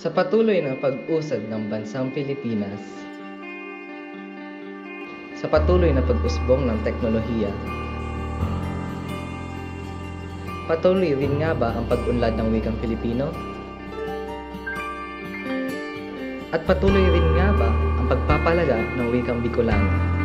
Sa patuloy na pag-usad ng bansang Pilipinas, sa patuloy na pag-usbong ng teknolohiya, patuloy rin nga ba ang pag-unlad ng wikang Pilipino? At patuloy rin nga ba ang pagpapalaga ng wikang Bicolano?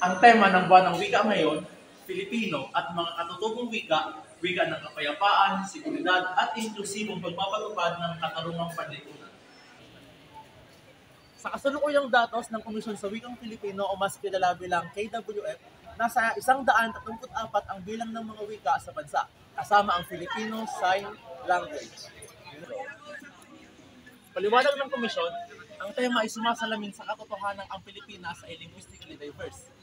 Ang tema ng buwan ng wika ngayon, Filipino at mga katutubong wika, wika ng kapayapaan, seguridad at inklusibong pagpapatupad ng katarungang panlipunan. Sa kasalukuyang datos ng Komisyon sa Wikang Filipino o mas kilala bilang KWF, nasa 134 ang bilang ng mga wika sa bansa, kasama ang Filipino Sign Language. Paliwanag ng komisyon, ang tema ay sumasalamin sa katotohanan ang Pilipinas ay linguistically diverse.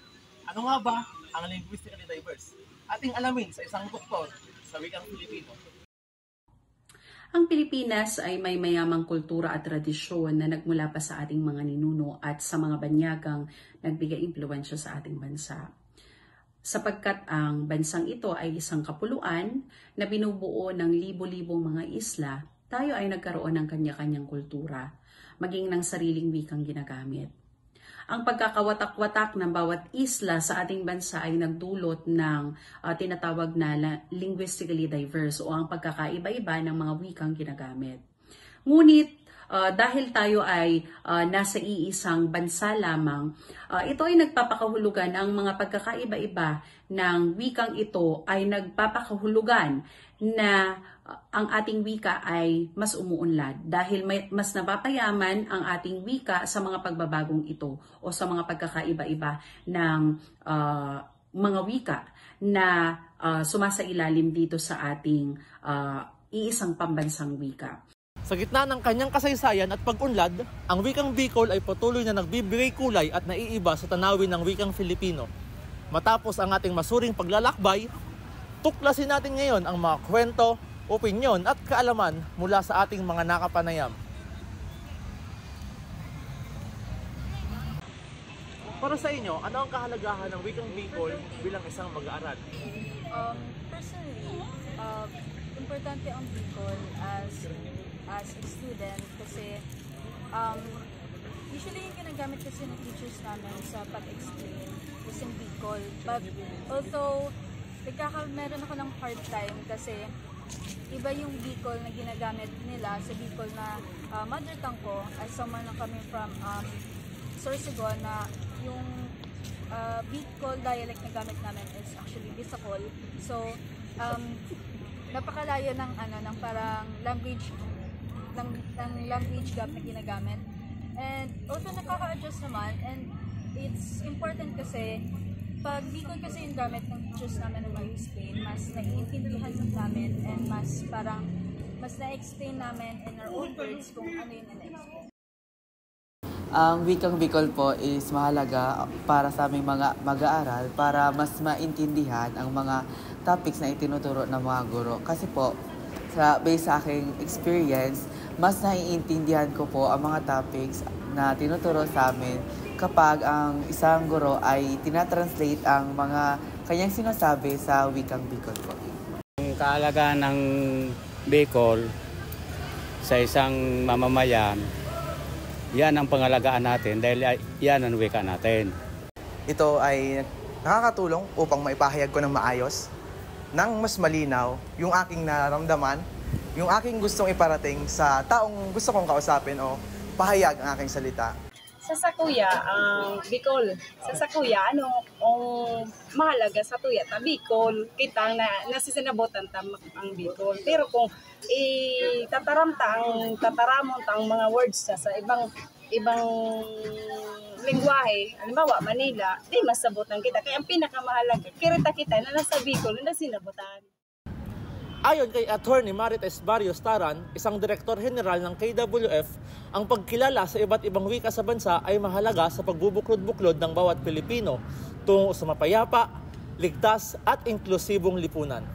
Ano nga ba ang linguistically diverse? Ating alamin sa isang doktor sa wikang Filipino. Ang Pilipinas ay may mayamang kultura at tradisyon na nagmula pa sa ating mga ninuno at sa mga banyagang nagbigay impluwensya sa ating bansa. Sapagkat ang bansang ito ay isang kapuluan na binubuo ng libo-libong mga isla, tayo ay nagkaroon ng kanya-kanyang kultura, maging ng sariling wikang ginagamit. Ang pagkakawatak-watak ng bawat isla sa ating bansa ay nagdulot ng tinatawag na linguistically diverse o ang pagkakaiba-iba ng mga wikang ginagamit. Ngunit dahil tayo ay nasa iisang bansa lamang, ito ay nagpapakahulugan, ang mga pagkakaiba-iba ng wikang ito ay nagpapakahulugan na ang ating wika ay mas umuunlad dahil mas napapayaman ang ating wika sa mga pagbabagong ito o sa mga pagkakaiba-iba ng mga wika na sumasailalim dito sa ating iisang pambansang wika. Sa gitna ng kanyang kasaysayan at pag-unlad, ang wikang Bicol ay patuloy na nagbibigay kulay at naiiba sa tanawin ng wikang Filipino. Matapos ang ating masuring paglalakbay, tuklasin natin ngayon ang mga kwento, opinyon at kaalaman mula sa ating mga nakapanayam. Para sa inyo, ano ang kahalagahan ng wikang Bicol bilang isang mag-aaral? Personally, importante ang Bicol as a student kasi usually yung ginagamit kasi ng teachers namin sa pag-explain is in Bicol. But although meron ako ng hard time kasi iba yung Bicol na ginagamit nila sa Bicol na mother tongue ko as someone na coming from Sorsogon, na yung Bicol dialect na gamit namin is actually Bisacol. So napakalayo ng parang language gap na ginagamit. And also nakaka-adjust naman, and it's important kasi pag Bicol kasi yung gamit ng teachers namin na mag-explain, mas naiintindihan namin and mas na-explain namin in our own words kung ano yung na-explain. Ang wikang Bicol po is mahalaga para sa aming mga mag-aaral para mas maintindihan ang mga topics na itinuturo ng mga guro. Kasi po, based sa aking experience, mas naiintindihan ko po ang mga topics na tinuturo sa amin kapag ang isang guro ay tinatranslate ang mga kanyang sinasabi sa wikang Bicol po. Ang kahalagahan ng Bicol sa isang mamamayan, yan ang pangalagaan natin dahil yan ang wika natin. Ito ay nakakatulong upang maipahayag ko ng maayos, nang mas malinaw yung aking nararamdaman, yung aking gustong iparating sa taong gusto kong kausapin o pahayag ang aking salita. Sa Sakuya, ang Bicol. Sa Sakuya, ang mahalaga sa tuya ta Bicol, kita na nasisinabotan ta ang Bicol. Pero kung tataramon ta ang mga words sa ibang lengguwahe, halimbawa Manila, di masabotan kita. Kaya ang pinakamahalaga, kirita kita na nasa Bicol na sinabotan. Ayon kay Attorney Marites Barrios Taran, isang Direktor General ng KWF, ang pagkilala sa iba't ibang wika sa bansa ay mahalaga sa pagbubuklod-buklod ng bawat Pilipino tungo sa mapayapa, ligtas at inklusibong lipunan.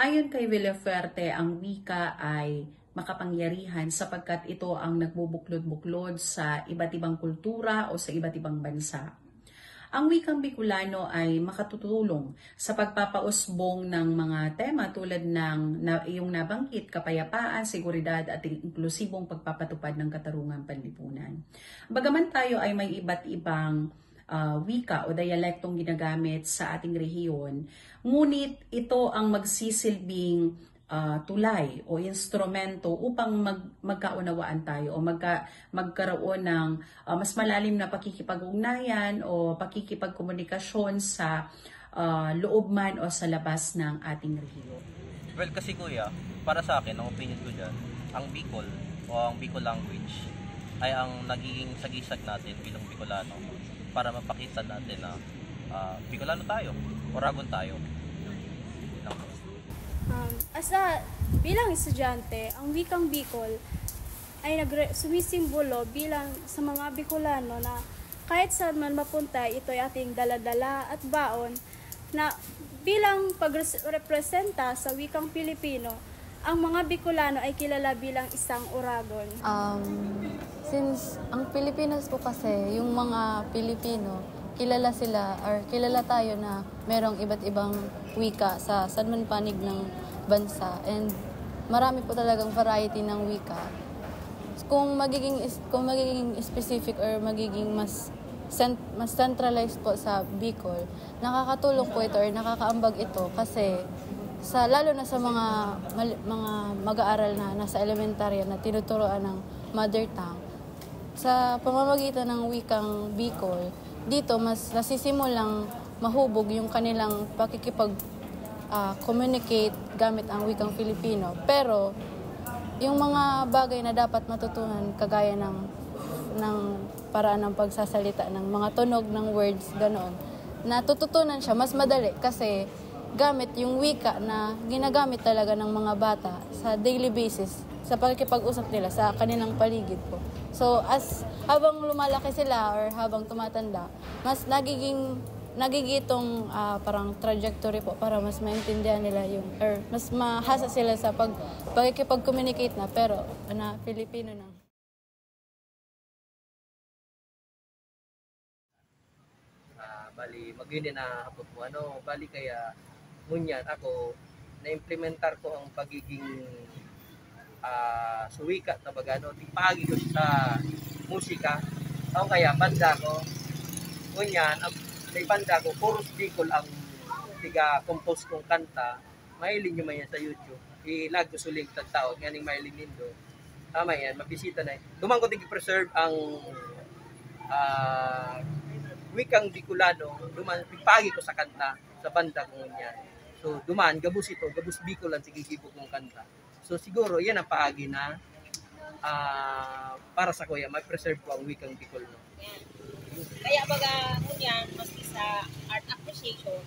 Ayon kay Villafuerte, ang wika ay makapangyarihan sapagkat ito ang nagbubuklod-buklod sa iba't ibang kultura o sa iba't ibang bansa. Ang wikang Bicolano ay makatutulong sa pagpapausbong ng mga tema tulad ng iyong nabanggit, kapayapaan, seguridad at inklusibong pagpapatupad ng katarungang panlipunan. Bagaman tayo ay may iba't ibang wika o dialektong ginagamit sa ating rehiyon, ngunit ito ang magsisilbing tulay o instrumento upang magkaunawaan tayo o magkaroon ng mas malalim na pakikipag-ugnayan o pakikipagkomunikasyon sa loob man o sa labas ng ating rehiyon. Well, kasi kuya, para sa akin, ang opinion ko dyan, ang Bicol o ang Bicol language ay ang nagiging sagisag natin bilang Bicolano para mapakita natin na Bicolano tayo, Oragon tayo. Bilang estudyante, ang wikang Bicol ay sumisimbolo bilang sa mga Bicolano na kahit saan man mapunta, ito ay ating daladala at baon na bilang pagrepresenta sa wikang Pilipino, ang mga Bicolano ay kilala bilang isang Oragon. Since ang Pilipinas po kasi, yung mga Pilipino, kilala sila or kilala tayo na merong iba't ibang wika sa saan man panig ng bansa, and marami po talagang variety ng wika. Kung magiging specific or magiging mas centralized po sa Bicol, nakakatulong po ito or nakakaambag ito kasi lalo na sa mga mag-aaral na nasa elementarya na tinuturoan ng mother tongue, sa pamamagitan ng wikang Bicol, dito mas nasisimulang mahubog yung kanilang communicate gamit ang wikang Filipino. Pero yung mga bagay na dapat matutunan kagaya ng paraan ng pagsasalita ng mga tunog ng words, ganoon, natututunan siya mas madali kasi gamit yung wika na ginagamit talaga ng mga bata sa daily basis sa pagkikipag-usap nila sa kanilang paligid po. So habang lumalaki sila or habang tumatanda, mas nagigitong parang trajectory po para mas maintindihan nila or mas mahasa sila sa pagkikipag-communicate na pero na Filipino na. Bali magyuni na hapot mo bali kaya ngunyan ako na-implementar ko ang pagiging suwika na bagano tipagi ko sa musika o kaya banda ko ngunyan may banda ko Chorus Bicol ang tiga-compose kong kanta. Mailin nyo man yan sa YouTube. I-lag ko suling tagtaon. Nganing mailin nindo. Tama yan. Mabisita na yan. Duman ko tig-preserve ang wikang Bicolano. Duman, pipagi ko sa kanta. Sa banda ko yan. So, duman, gabus ito. Gabus Bicol ang sigigibog kong kanta. So, siguro, yan ang paagi na para sa kuya, mag-preserve ko ang wikang Bicol. No? Kaya baga ngunyan, maski sa art appreciation,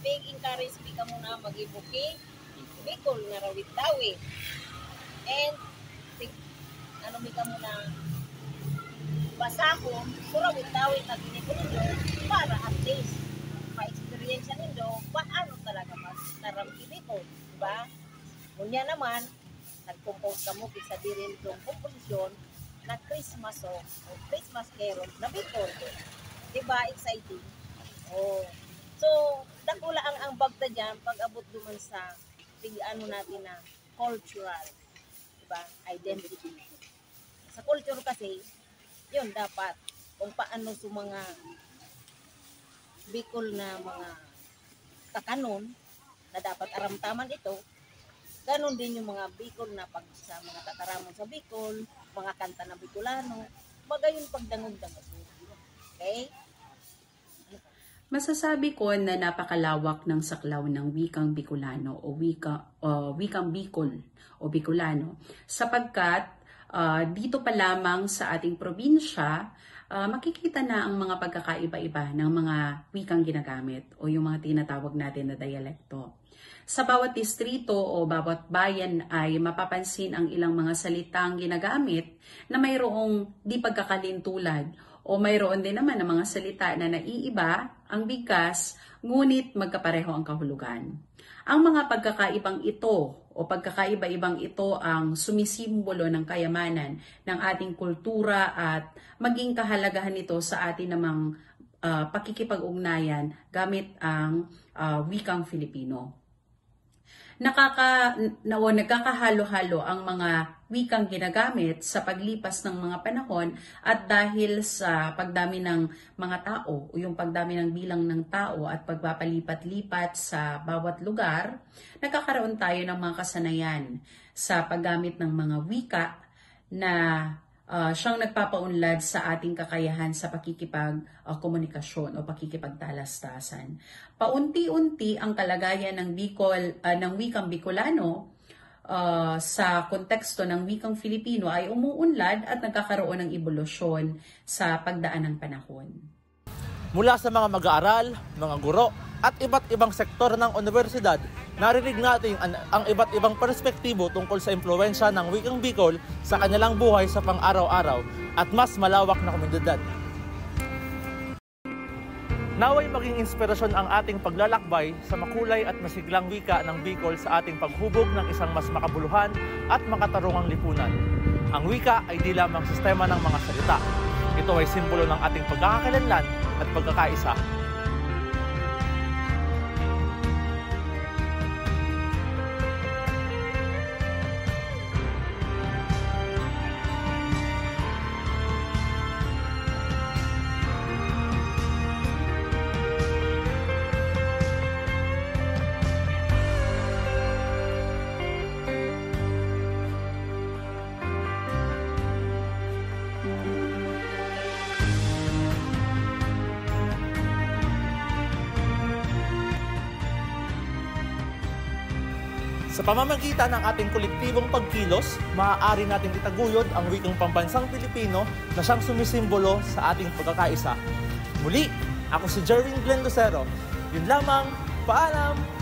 encourage ka muna mag-ibuki, Bicol nga rawit dawi. And ka muna basa ko, surawit dawi na ginibulo para at least ma-experience nindo paano talaga mas naramdaman Bicol, diba? Ngunyan naman, nag-compose ka mo sa dirin itong komposisyon na Christmas o Christmas carol na Bicol. Diba? Exciting. Oh. So, dakula ang bagta dyan pag abot duman sa ano natin na cultural. Diba? Identity. Sa culture kasi, yun dapat kung paano sa mga Bicol na mga kakanon na dapat aramtaman ito, ganon din yung mga Bicol na pag sa mga tataramon sa Bicol, mga kanta na Bicolano, magayon pagdangog-dangog. Okay? Masasabi ko na napakalawak ng saklaw ng wikang Bicolano o wikang Bicol o Bicolano sapagkat dito pa lamang sa ating probinsya makikita na ang mga pagkakaiba-iba ng mga wikang ginagamit o yung mga tinatawag natin na dialekto. Sa bawat distrito o bawat bayan ay mapapansin ang ilang mga salitang ginagamit na mayroong di pagkakalintulad o mayroon din naman ng mga salita na naiiba ang bigkas ngunit magkapareho ang kahulugan. Ang mga pagkakaibang ito o pagkakaiba-ibang ito ang sumisimbolo ng kayamanan ng ating kultura at maging kahalagahan nito sa atin namang pakikipag-ugnayan gamit ang wikang Filipino. Nagkakahalo-halo ang mga wikang ginagamit sa paglipas ng mga panahon at dahil sa pagdami ng mga tao o yung pagdami ng bilang ng tao at pagpapalipat-lipat sa bawat lugar, nagkakaroon tayo ng mga kasanayan sa paggamit ng mga wika na siyang nagpapaunlad sa ating kakayahan sa pakikipag-komunikasyon o pakikipagtalastasan. Paunti-unti ang kalagayan ng ng wikang Bicolano sa konteksto ng wikang Filipino ay umuunlad at nagkakaroon ng ebolusyon sa pagdaan ng panahon. Mula sa mga mag-aaral, mga guro, at iba't ibang sektor ng universidad, narinig natin ang iba't ibang perspektibo tungkol sa impluwensya ng wikang Bicol sa kanilang buhay sa pang-araw-araw at mas malawak na komunidad. Naway maging inspirasyon ang ating paglalakbay sa makulay at masiglang wika ng Bicol sa ating paghubog ng isang mas makabuluhan at makatarungang lipunan. Ang wika ay di lamang sistema ng mga salita. Ito ay simbolo ng ating pagkakakilanlan at pagkakaisa. Sa pamamagitan ng ating kolektibong pagkilos, maaari natin itaguyod ang wikang pambansang Pilipino na siyang sumisimbolo sa ating pagkakaisa. Muli, ako si Jerwin Glenn Lucero. Yun lamang, paalam!